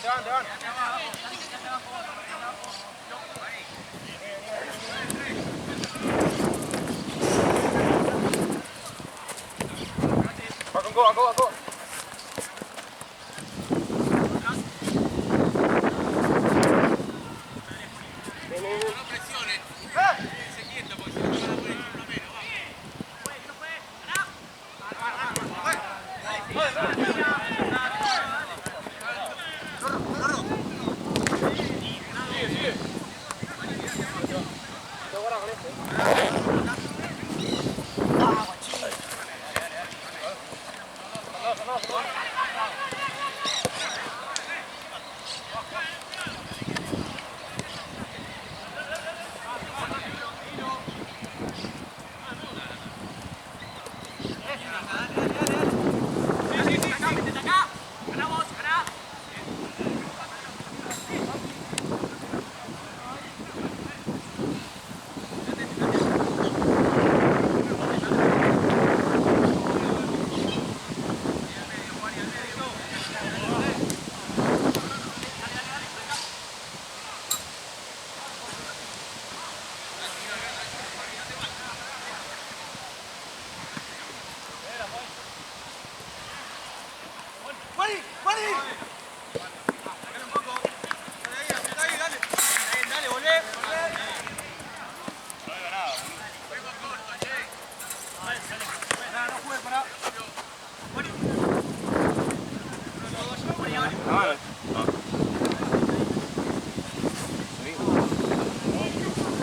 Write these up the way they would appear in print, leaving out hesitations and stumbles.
van. Va con go.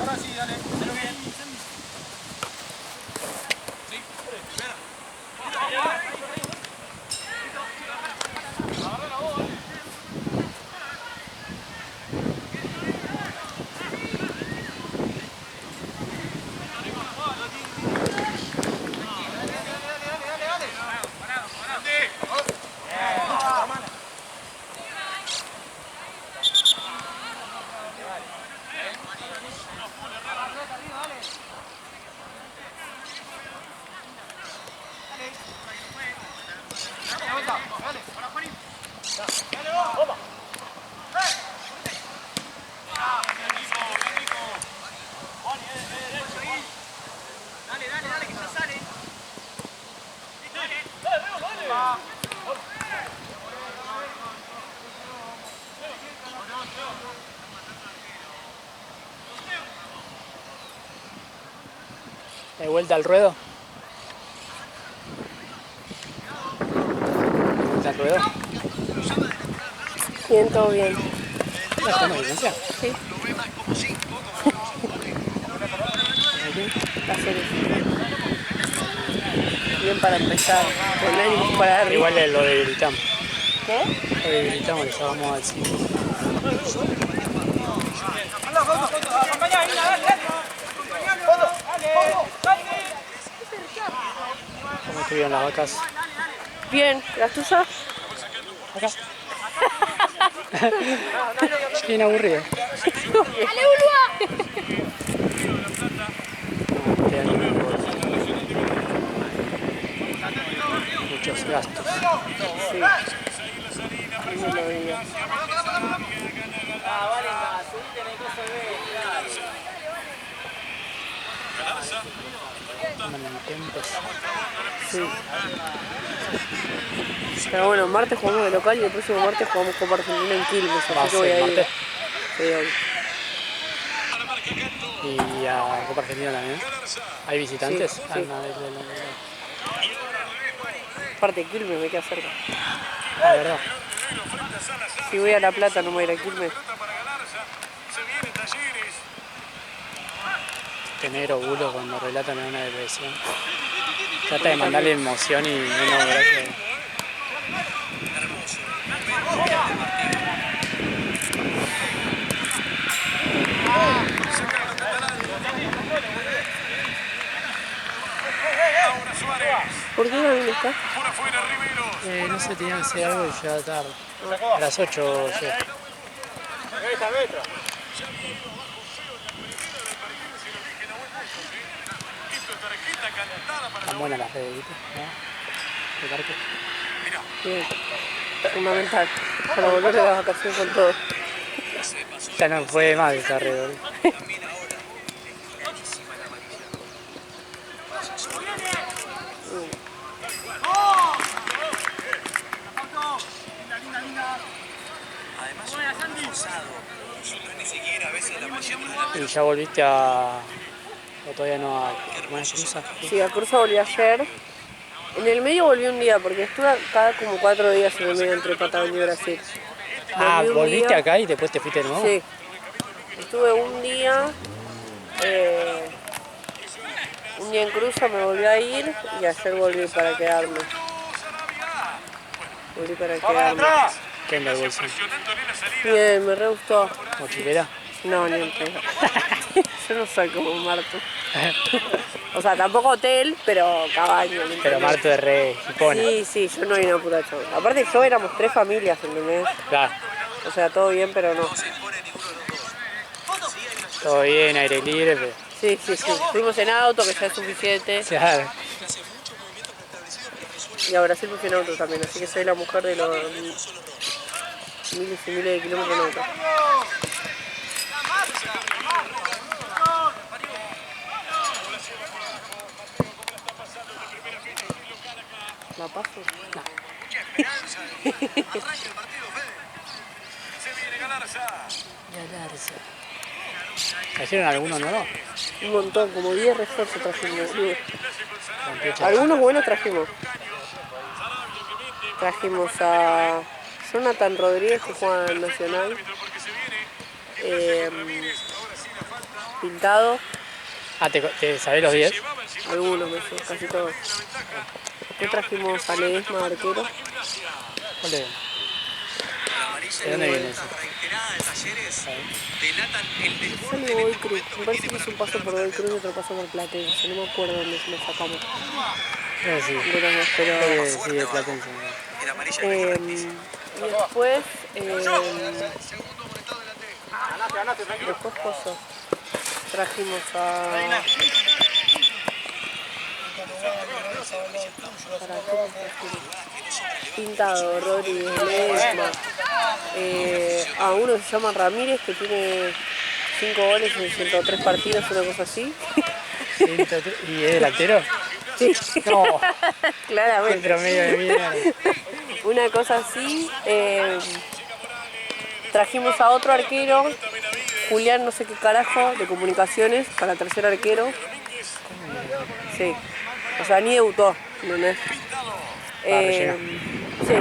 Ahora sí, dale bien. Dale, que ya sale. ¿De vuelta al ruedo? ¿De vuelta al ruedo? Bien, todo bien. ¿Ya estamos en licencia? Sí. La serie. Bien para empezar. Con ánimos para arriba. Igual lo debilitamos. ¿Qué? Lo debilitamos, le llevamos al 5. Acompañá, Ina, dale. ¿Cómo estuvieron las vacas? Bien, ¿las tuyas? Acá. Bien aburrido. ¡Ale, Ulua! Muchos gastos. Sí. Eso lo digo. Sí. Pero bueno, martes jugamos de local y el próximo martes jugamos Copa Argentina en Quilmes, así que voy a ir. ¿Martes? Sí, hoy. Y a Copa Argentina también. ¿Hay visitantes? Sí. Aparte Quilmes me queda cerca. La verdad. Si voy a La Plata no me voy a ir a Quilmes. Este negro bulo cuando relatan en una depresión. Trata de mandarle emoción y no, gracias. ¿Por qué no está? No sé, tenía que hacer algo y llegaba tarde. A las 8 llega. Están buenas las redes, ¿viste? ¿No? De parque. Bien. Fundamental. Para volver de las vacaciones con todo. Ya no fue más esa red, boludo. ¿Y ya volviste a...? ¿O todavía no a Cruza? Sí, a Curso volví ayer. En el medio volví un día, porque estuve acá como 4 días en el medio entre Patagonia y Brasil. Ah, Volví un ¿volviste día. acá y después te fuiste de nuevo? Sí. Estuve un día en Cruza, me volví a ir y ayer volví para quedarme. Volví para quedarme. ¿Qué en la bolsa? Bien, me re gustó. ¿Mochilera? No, ni en pedo. Yo no soy como Marto. O sea, tampoco hotel, pero cabaña. ¿me Pero entendés? Marto de re hipona. Sí, sí, yo no vine a pura show. Aparte yo éramos 3 familias, ¿entendés? Claro. O sea, todo bien, pero no. Todo bien, aire libre, pero... Sí, sí, sí. Fuimos en auto, que ya es suficiente. Claro. Y a Brasil me fui en auto también, así que soy la mujer de los miles y miles de kilómetros en auto. ¿La paso? ¿Cayeron algunos nuevos? Un montón, como 10 refuerzos trajimos. Sí. Algunos buenos trajimos. Trajimos a Jonathan Rodríguez, que juega en Nacional. Pintado. Ah, ¿te sabés los 10? Algunos, no sé, casi todos. Después trajimos a Ledesma, arquero. ¿Cuál es? ¿De dónde viene eso? Sale Godoy Cruz. Me parece que es un paso por Godoy Cruz y otro paso por Platense. No me acuerdo dónde se lo sacamos. Sí. De los dos, pero... Sí, de Platense. y después... después coso. Trajimos a... Pintado, Rodríguez, Ledesma. A uno se llama Ramírez, que tiene 5 goles en 103 partidos, una cosa así. ¿Y es delantero? Sí. No, Claramente. el promedio de mierda. Una cosa así. Trajimos a otro arquero, Julián no sé qué carajo, de comunicaciones, para tercer arquero. Sí. O sea, ni debutó, ¿no? Relleno. Sí,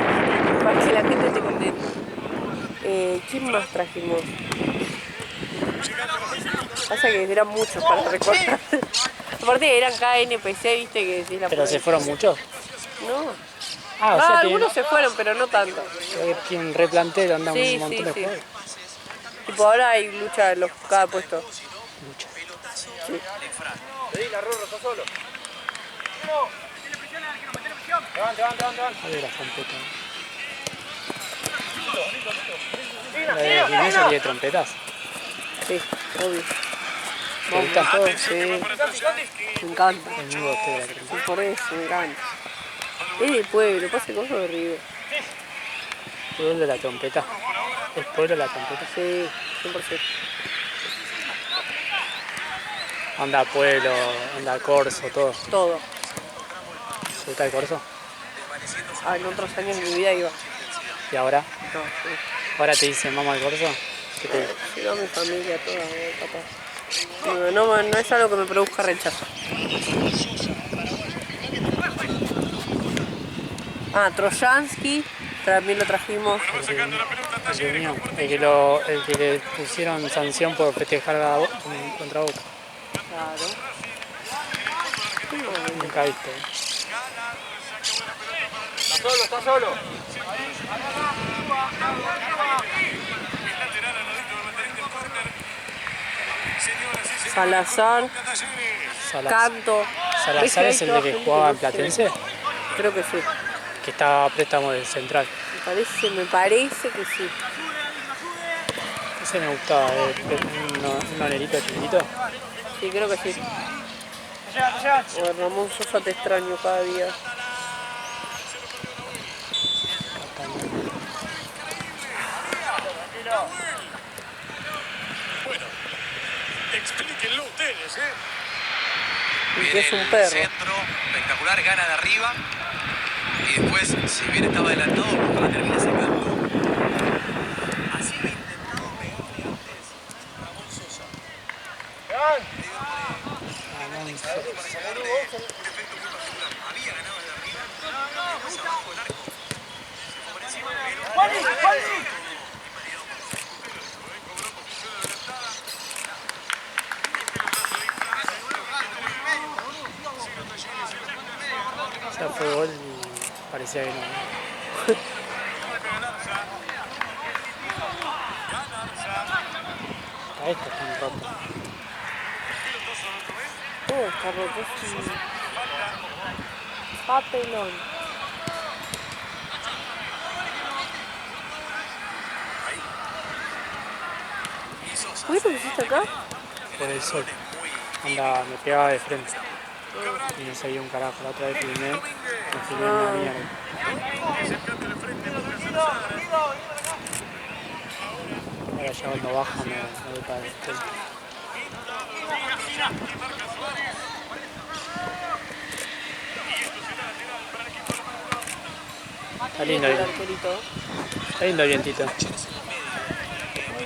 para que la gente esté contenta. ¿Quién más trajimos? Pasa que eran muchos para recordar. Aparte eran KNPC, viste que decís la ¿Pero se fueron muchos? No. Ah, o sea que algunos se fueron, pero no tanto. quien replantero anda Sí, un montón sí, de sí. juegos. Tipo, ahora hay lucha en cada puesto. Mucho. Sí. Pedí la Rorro, está solo. Levante. A ver la trompeta. ¿La de Guinness y de trompetas? Sí, obvio. ¿Te gustan? Todos, sí. Me encanta. El nudo este de la trompeta. Sí, por eso, me encanta. Es del pueblo, pasa cosas de River. ¿Pueblo de la trompeta? ¿Es pueblo de la trompeta? Sí, 100%. Onda pueblo, onda corso, todo. Todo. ¿Te gusta el corso? Ah, en otros años de mi vida iba. ¿Y ahora? No, sí. ¿Ahora te dicen vamos al corso? ¿Qué te digo? Sí, va mi familia toda, capaz. No es algo que me produzca rechazo. Ah, Trojansky, también lo trajimos. El mío, el que le pusieron sanción por festejar contra Boca. Claro. Nunca viste. Está solo. Salazar, Canto. Salazar es el de que jugaba en Platense, Creo que sí. que estaba a préstamo del Central. Me parece que sí. Ese me gustaba, un nonerito chiquitito. Sí, creo que sí. O Ramón Sosa te extraño cada día. que es un perro. Centro, espectacular, gana de arriba. Y después, si bien estaba adelantado, la termina sacando. Así había intentado pegarle antes Ramón Sosa. Para sacarle un efecto muy particular. Había ganado de arriba, después abajo el arco. Por encima, pero... Ya fue gol y parecía que no. A esto están rotos. Oh, está roto. Es un papelón. ¿Por qué te pusiste acá? Por el sol. Anda, me pegaba de frente. Y no seguía un carajo. La otra vez filmé, me filmé una mierda. Ahora ya cuando baja me voy para el sol. Está lindo, El arquerito. está lindo el vientito. Ay,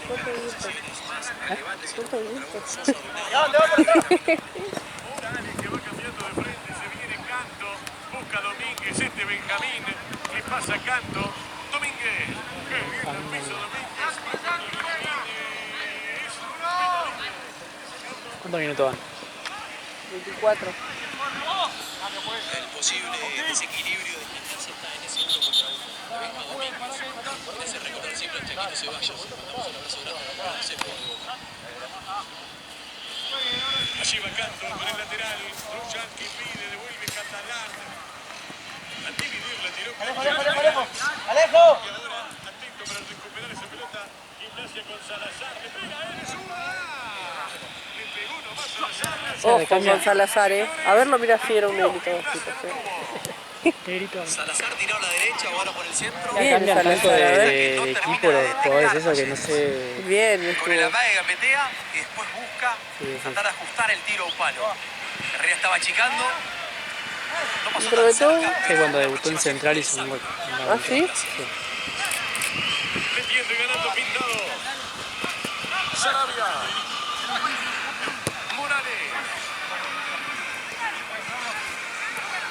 cuánto gusto. Cuánto gusto. ¿Dónde va por atrás? Que va cambiando de frente, se viene Canto, busca Domínguez, Benjamín, le pasa Canto, Domínguez, que viene al piso Domínguez, ¿Cuántos minutos van? 24. El posible desequilibrio de Gimnasia está en ese 1 contra 1. Benja Domínguez, en ese reconocible el Chaquito Ceballos. Mandamos un abrazo grande para el CFO de Boca. allí va Canto con el lateral, Ruchan que pide, devuelve Catalán, a dividir la tiró Alejo. Alejo. y ahora atento para recuperar esa pelota, Gimnasia con Salazar, le pega a él, ¡suba! Le pegó nomás Salazar. Ojo con Salazar, A verlo, mira si era un negrito. Negrito. Salazar tiró a la derecha, ahora por el centro. Ya Bien, cambian tanto Salazar, a ver. de equipo los jugadores, eso que no sé. Bien, Con el estuvo. amague gambetea y después busca Sí. tratar de ajustar el tiro a un palo. Herrera estaba achicando. No pasó Dentro de tan todo, cerca. Que cuando debutó en Central hizo un gol. ¿Ah, sí? Metiendo y ganando Pintado. Sarabia. Morales.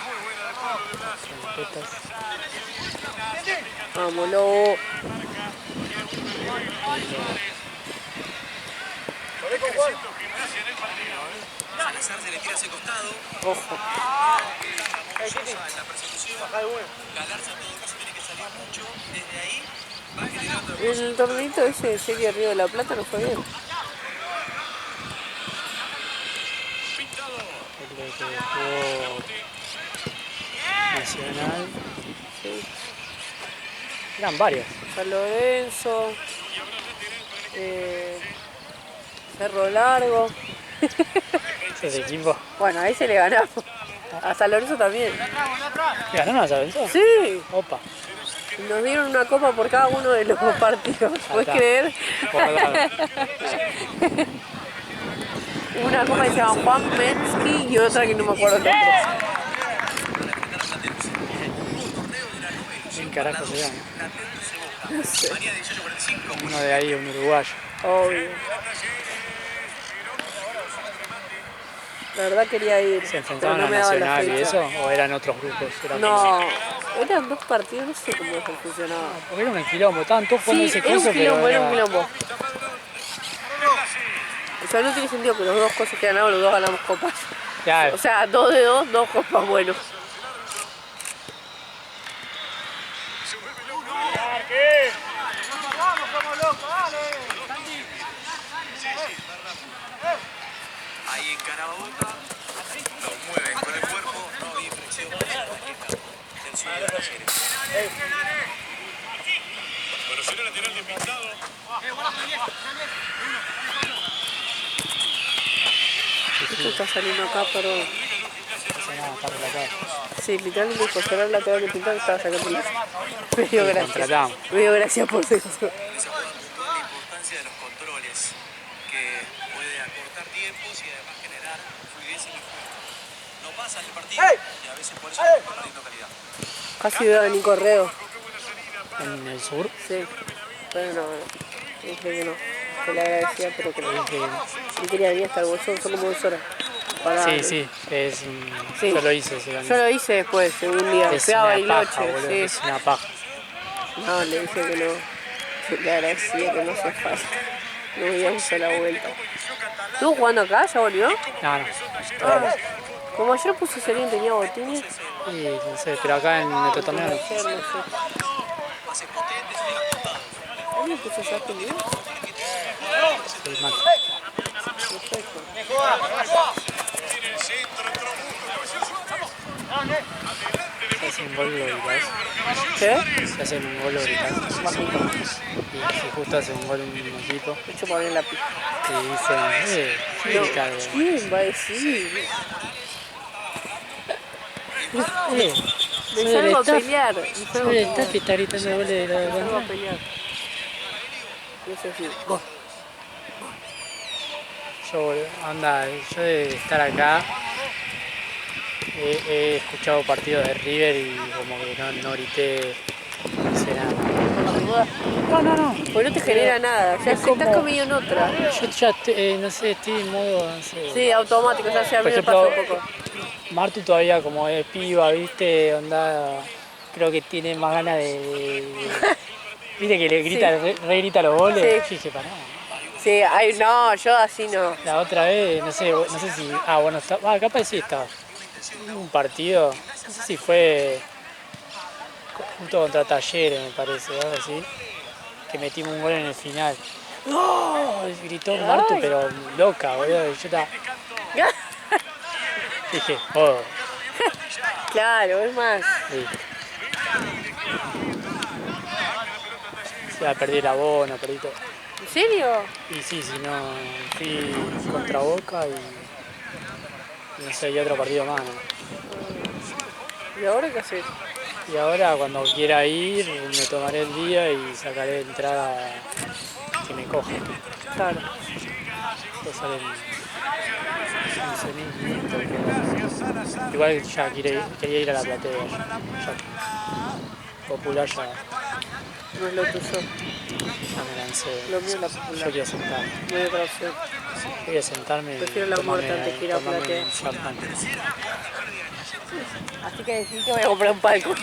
Muy buena de Pablo de Blas. Vámonos. Gimnasia en el partido. Salazar se le tira a ese costado. Ojo. Sosa en la persecución. Galarza en todo caso tiene que salir mucho. Desde ahí va generando El torneito ese de Serie Río de la Plata no fue bien. Pintado. El que jugó Nacional. Sí. Eran varios. San Lorenzo. Cerro Largo. Ese equipo. Bueno, ahí se le ganamos. A San Lorenzo también. ¿Ganaron a San Lorenzo? Sí. Opa. Nos dieron una copa por cada uno de los partidos. ¿Puedes está. creer? Por lado. Una copa que se llama Juan Mensky y otra que no me acuerdo el nombre. ¿Quién carajo se llama? María 18:45. Uno de ahí, un uruguayo. Obvio. La verdad quería ir, ¿Se pero enfrentaban no a me daban la Nacional y fecha. eso? ¿O eran otros grupos? Eran No, eran dos partidos, no sé cómo se funcionaba. Porque era un quilombo, estaban todos jugando Sí, ese era coso, un quilombo, pero era un quilombo. O sea, no tiene sentido que los dos cosas que ganamos, los dos ganamos copas. Claro. O sea, 2 de 2, 2 copas, bueno. Ahí encaraba Boca. Lo mueven con el cuerpo. No había inflexión. Del suyo de Talleres. Bueno, será lateral de Pintado. Esto está saliendo acá, perdón. Nada, está relatado. Sí, literalmente dijo, será el lateral de Pintado que estaba sacando la... Me dio gracia. Contratamos. Me dio gracia por eso. Esa jugada puntual, la importancia de los controles, que puede acortar tiempos y además generar fluidez en el juego. pasa en el partido y a veces por eso estamos perdiendo calidad. Casi veo a Nico Reo. En el sur. Sí. Pero no. Dije que no. Que le agradecía, pero que no. Yo quería venir hasta el bolsón, son como 2 horas. Sí, sí, Sí. yo lo hice ese año. Yo lo hice después, un día. Es Fui a una Bariloche, paja, boludo, sí. es una paja. No, le dije que no. Que le agradecía que no hacía falta. No íbamos a la vuelta. ¿Estuvo jugando acá? ¿Ya volvió? No, no. Ah, como ayer puse Serien tenía botines. Y no sé, pero acá en nuestro torneo no. Ayer no sé. Pases potentes y apuntados. ¿Alguien puso ya conmigo? Sí, mate. Perfecto. Tiene el centro, entró Mundo. Se hace un gol, lo gritas. ¿Qué? Se hace un gol, lo gritas. Bajito. Y si justo hace un gol un equipo, Me echo poner la pija. y dicen, No, Ricardo. ¿quién va a decir? Me salgo a pelear. Me salgo a está pelear. que está gritando goles de la Me salgo a banda. pelear. No sé si. Yo de estar acá he escuchado partidos de River y como que no grité, no hice nada. No. Pues no te genera nada. Ya Es si estás como- comido en otra. Yo ya, no sé, estoy en modo, no sé. Sí, automático. Ya sea a mí Por me pasa ejemplo, un poco. Martu todavía como es piba, ¿viste? Onda, creo que tiene más ganas ¿viste que le grita, re grita los goles? Sí. Yo dije, pará. Sí, ay, no, yo así no. La otra vez, no sé si... bueno, capaz sí estaba. Un partido, no sé si fue junto contra Talleres, me parece, algo así, que metimos un gol en el final. ¡No! Gritó Martu, Ay. pero loca, boludo. Y yo estaba... Dije, oh, Claro, es más. sí. Ya perdí el abono, perdí todo. ¿En serio? Y sí, si no, fui contra Boca y no sé, y otro partido más, ¿no? ¿Y ahora qué haces? Y ahora cuando quiera ir me tomaré el día y sacaré entrada que me coja. Claro. Pues salen 15.500. Igual ya quería ir a la platea. Ya. Popular ya No es lo tuyo. me lancé. Lo mío es la Yo popular. quería sentarme. No hay otra opción. Quería sentarme y Prefiero la muerte antes que ir a tomarme platea. un champán. Así que decís que voy a comprar un palco.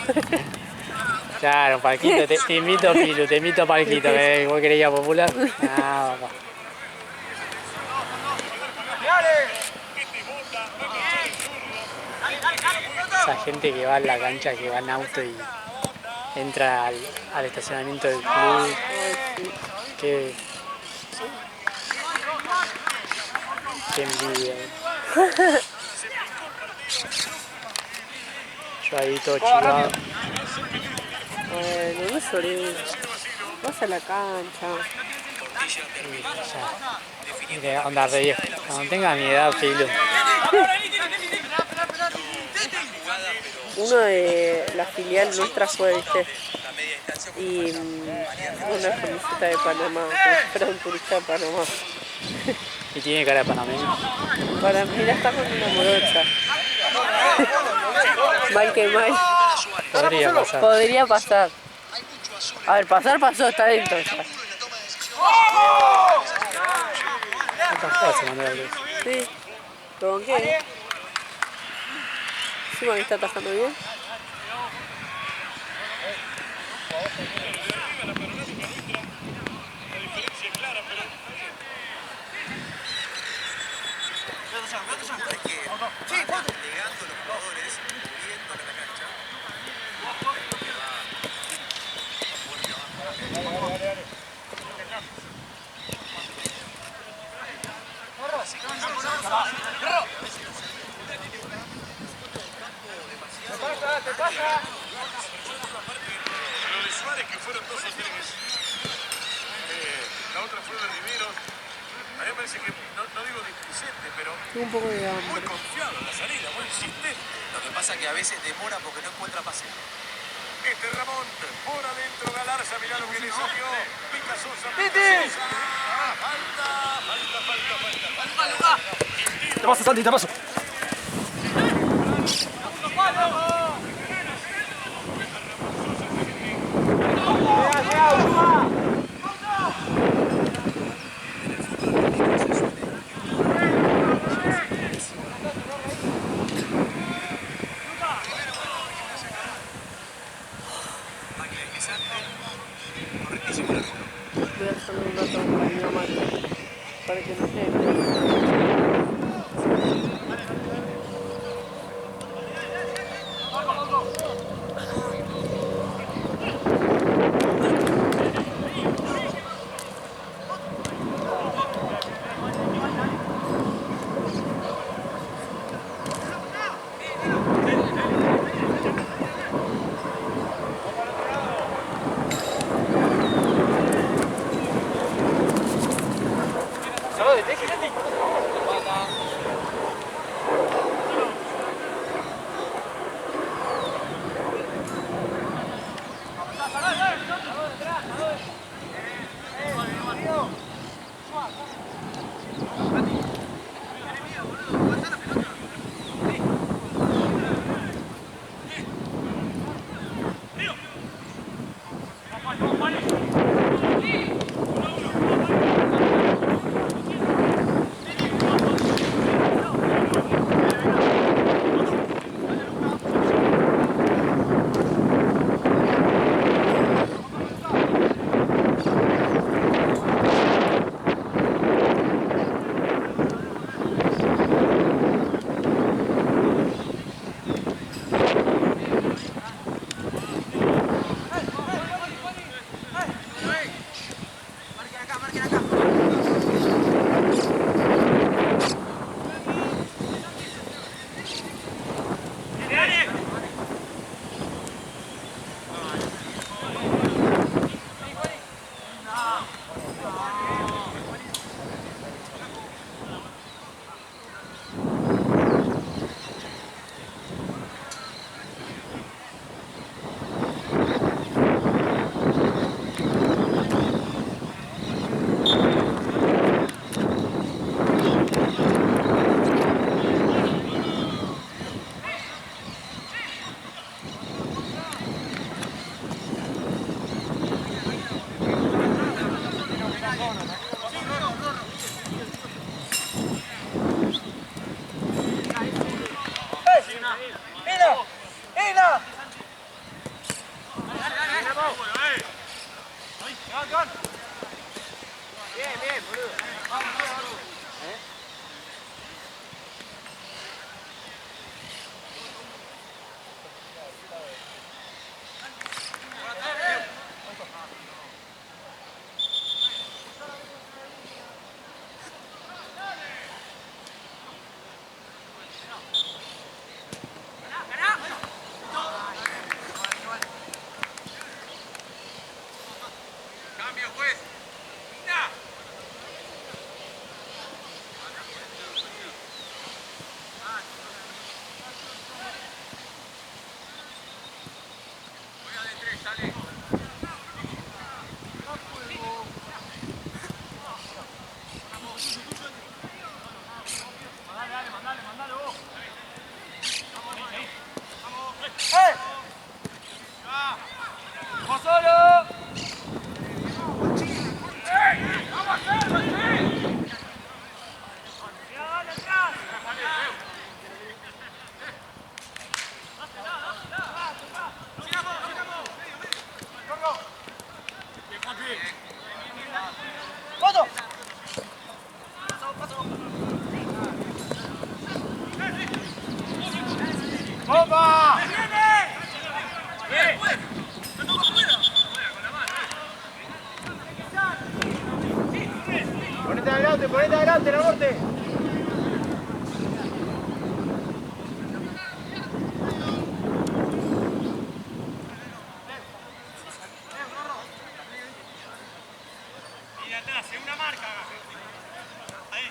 Claro, palquito, te invito, Pilu, te invito a palquito, que vos querés ir a Popular. Ah, papá. Esa gente que va a la cancha, que va en auto y entra al estacionamiento del club. Qué envidia. Yo ahí todo chivado. Bueno, no lloré. Vas a la cancha. Y de onda re viejo. Cuando tenga mi edad, Pilu. Uno de la filial nuestra fue, viste, y una camiseta de Panamá, era un turista de Panamá. Y tiene cara de panameño. Para mí está con una morocha. Mal que mal. Podría pasar. Podría pasar. A ver, pasó, está dentro ya. No tan fácil mandar al Sí. ¿Con qué? Encima que está atajando bien. Lo de Suárez, que fueron 2 o 3. La otra fue de Rivero. A mí me parece que, no digo displicente, pero Tengo un poco de muy hambre. confiado en la salida, muy insistente. Lo que pasa es que a veces demora porque no encuentra pase. Ramón, por adentro Galarza, mirá lo que le salió. Pica Sosa, falta. Te paso, Santi, te paso. un rato para mi mamá, para que no sé. Cambio, juez. ¡Mira! Juega de 3, sale. Mandale vos. ¡Eh! ¡Vamos solo! ¡Foto! ¡Bomba! Ponete adelante, la norte. Mira atrás, en una marca. Ahí.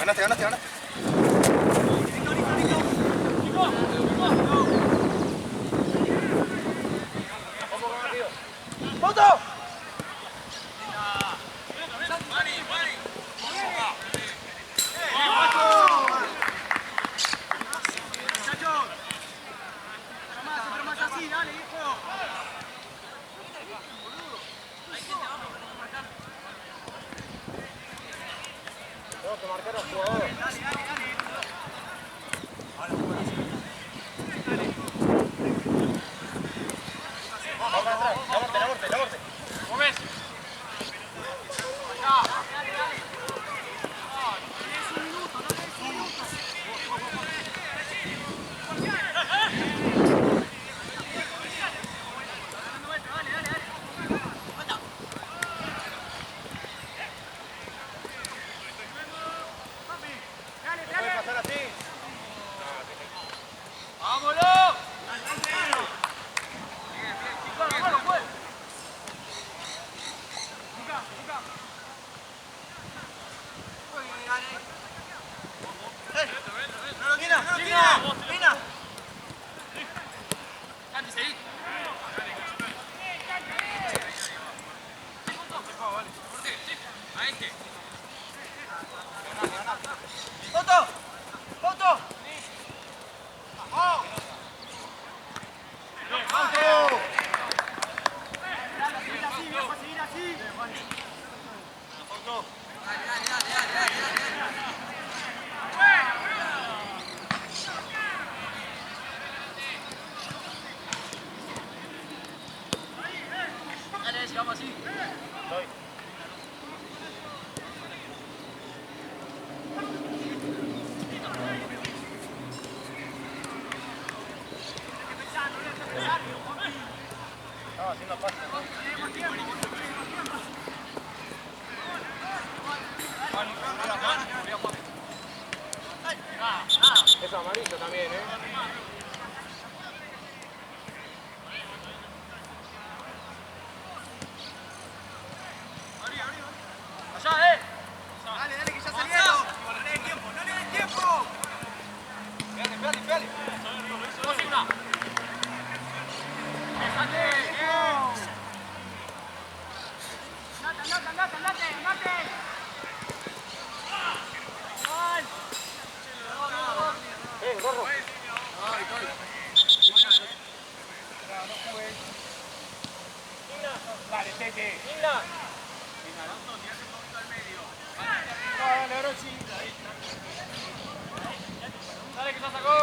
Ganaste, ganaste, ganaste. ¡Foto! Es amarillo también, ¿eh? ¡Allá, Dale, dale, que ya salieron. No le des tiempo, no le des tiempo. Pégale, pégale, pégale. Consigna. ¡Andate! Gorro. Dale, Tete. Dale, Orochi. Dale, que ya sacó.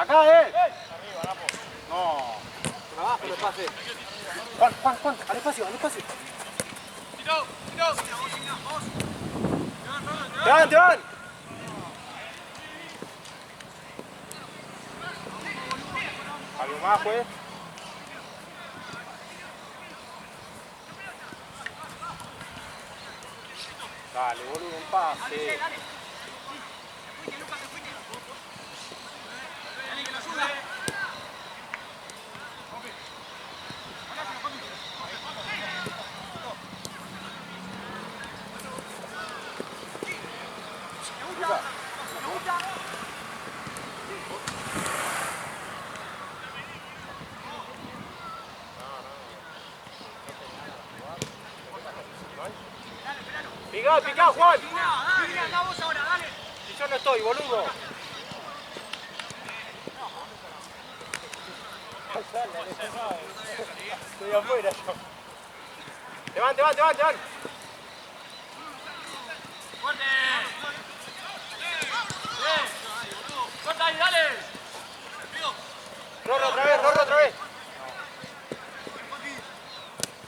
Acá, Arriba, Napo. No. Por abajo el pase. Juan, al espacio. Tiro. Te van. Algo más, pues. Dale, boludo, un pase. Picá, Juan. Andá vos ahora, dale. Si yo no estoy, boludo. Estoy afuera yo. Te van. ¡Fuerte! ¡Corta ahí, dale! Rorro otra vez.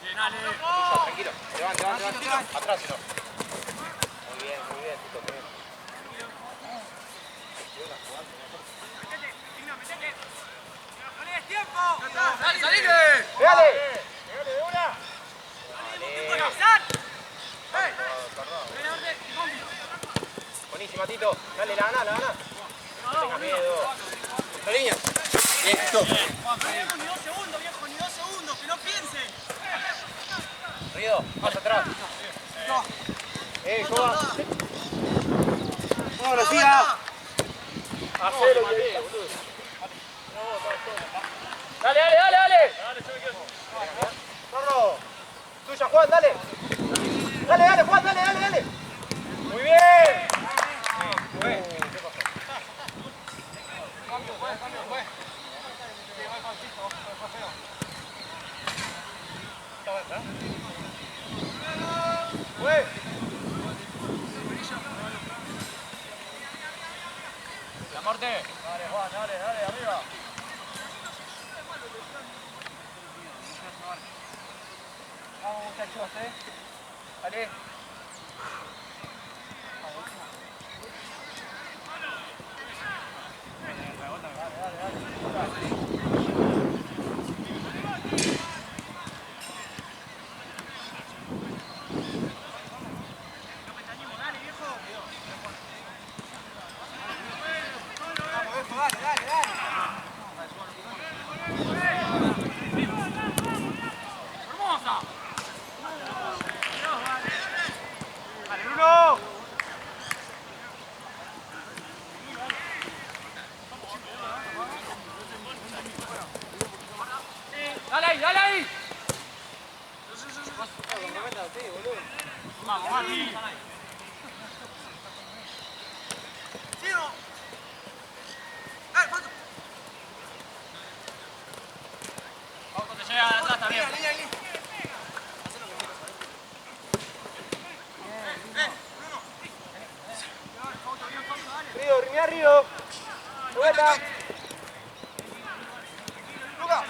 Bien, dale. Tranquilo. Te van. Atrás, si no. Muy bien, Tito, muy bien. ¡Metete! ¡No le des tiempo! ¡Dale, salile! ¡Pégale de una! Buenísima, Tito. Dale, la gana. No tengas miedo. La línea. Listo. Ni 2 segundos, viejo, ni 2 segundos, que no piensen. Río, más atrás. Joda. No, lo siga. Hacelo, boludo. Dale. Zorro. Tuya, Juan, dale. Dale, Juan, dale. Muy bien. La muerte. Dale, Juan, dale, arriba. Vamos, muchachos, Dale. Dale ahí. Vamos, Mati. Auto te llega de atrás también. Río. Vuelta. Luca.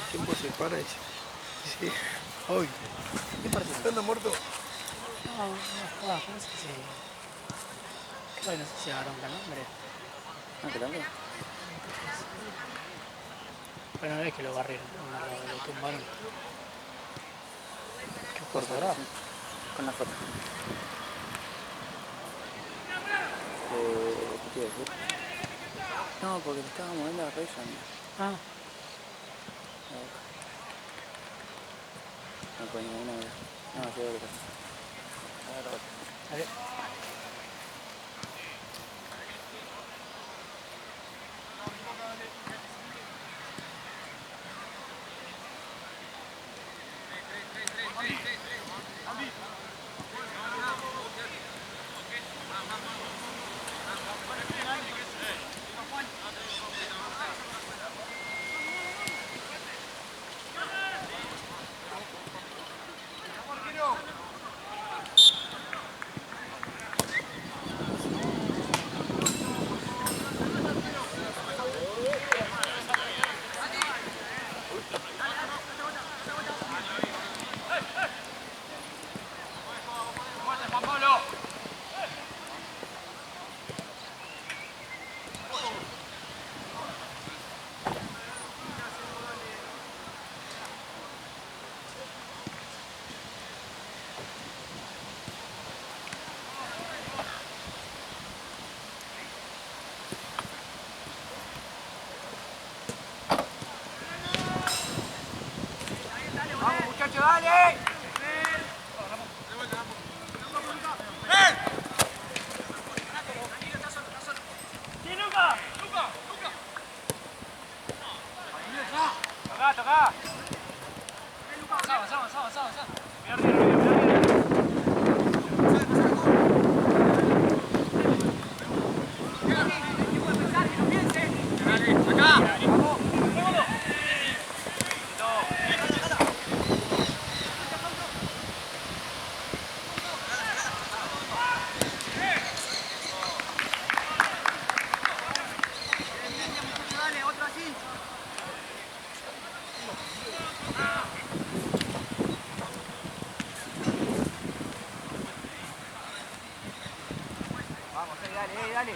tiempo se para y dice, hoy, ¿Qué partido? ¿están muerto? No sé si... Creo que no sé si agarraron el nombre. Ah, ¿qué tal? Pero no es que lo barrieron, no, lo tumbaron. ¿Qué Por cosa, favor, verdad? sí. Con la foto. ¿Qué te iba a decir? No, porque le estaba moviendo la raya. Ah, No puede ninguna ver. No, sí, lo que pasa. A ver, a ver. ¡Vamos, muchachos, dale! Toca. Avanza. Dale, acá. Dale, otro así. Vamos, dale.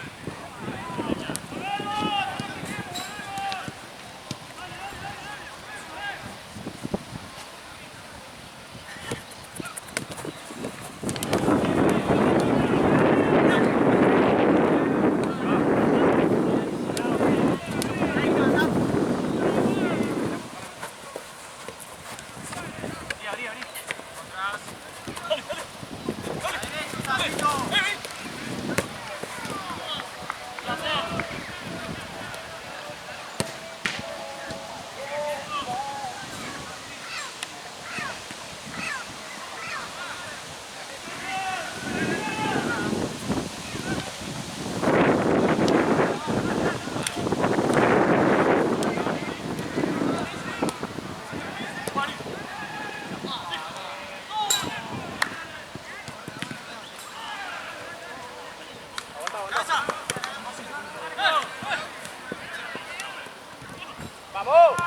¡Vamos!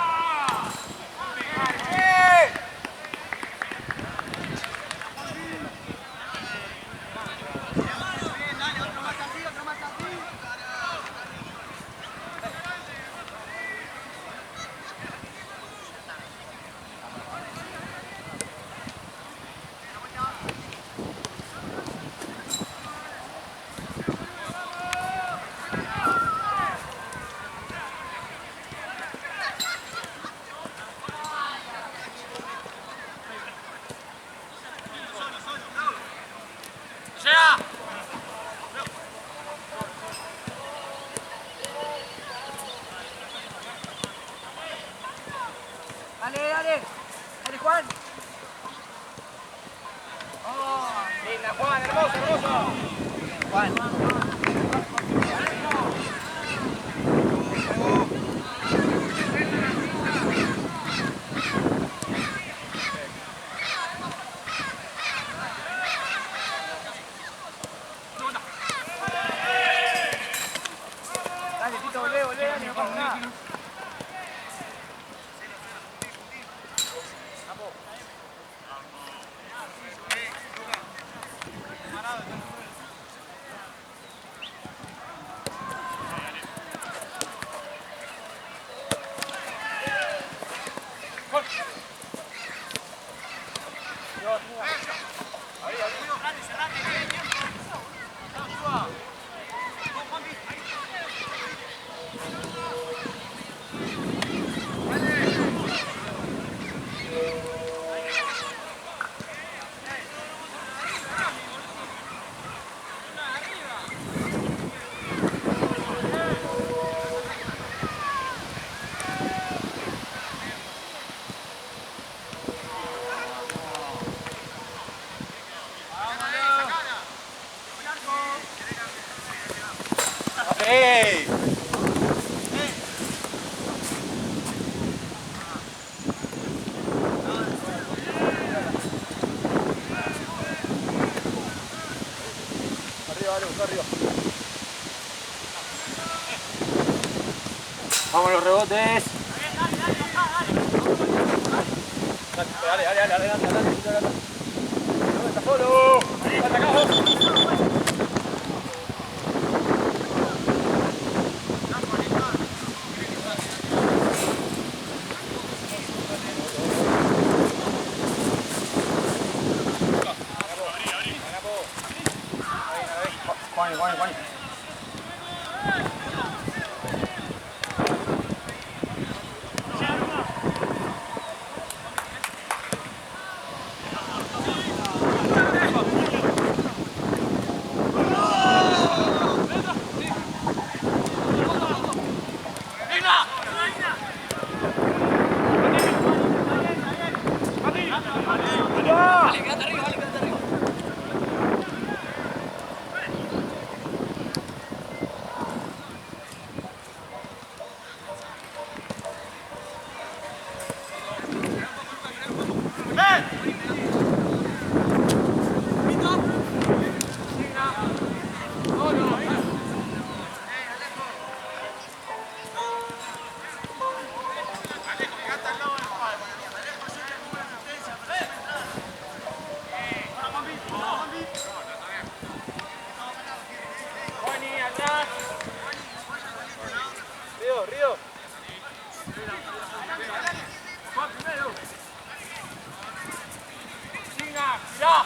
Dale, otro más así. Dale, Juan. Oh, linda, Juan, hermoso. Juan. Dale, Tito, volvé, dale, no pasa nada. ¡Ey! Arriba, vale, busca arriba. Vamos los rebotes. Dale, adelante. Está solo. Atacamos. Juan. Río. ¡Ya!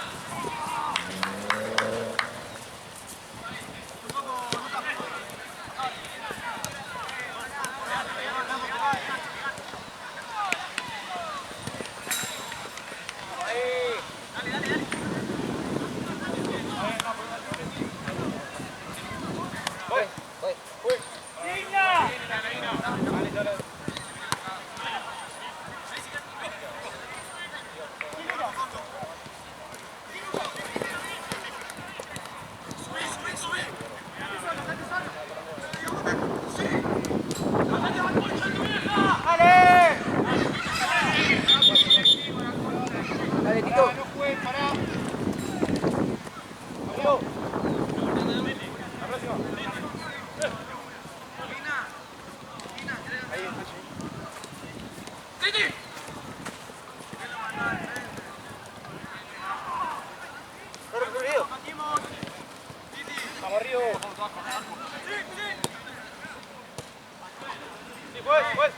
Dale, Tito. Vamos, Río. Sí, pues.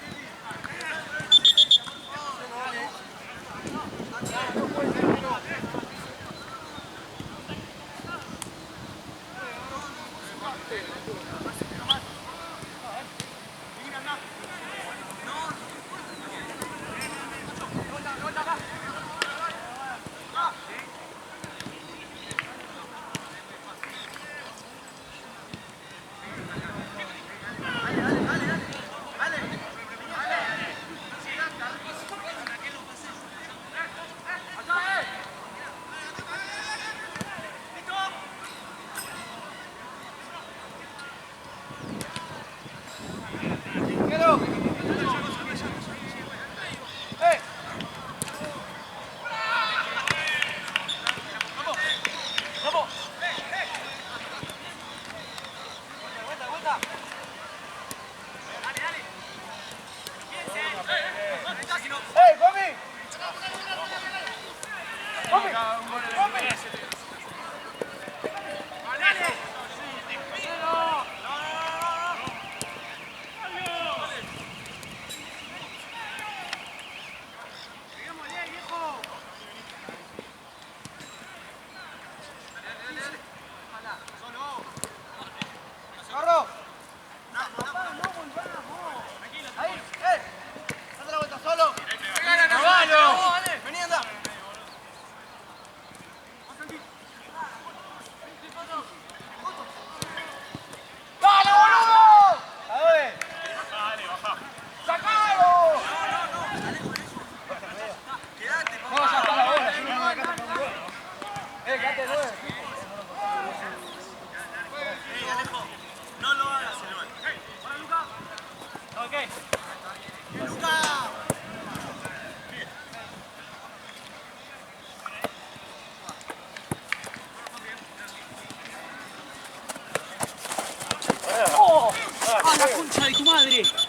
la concha de tu madre!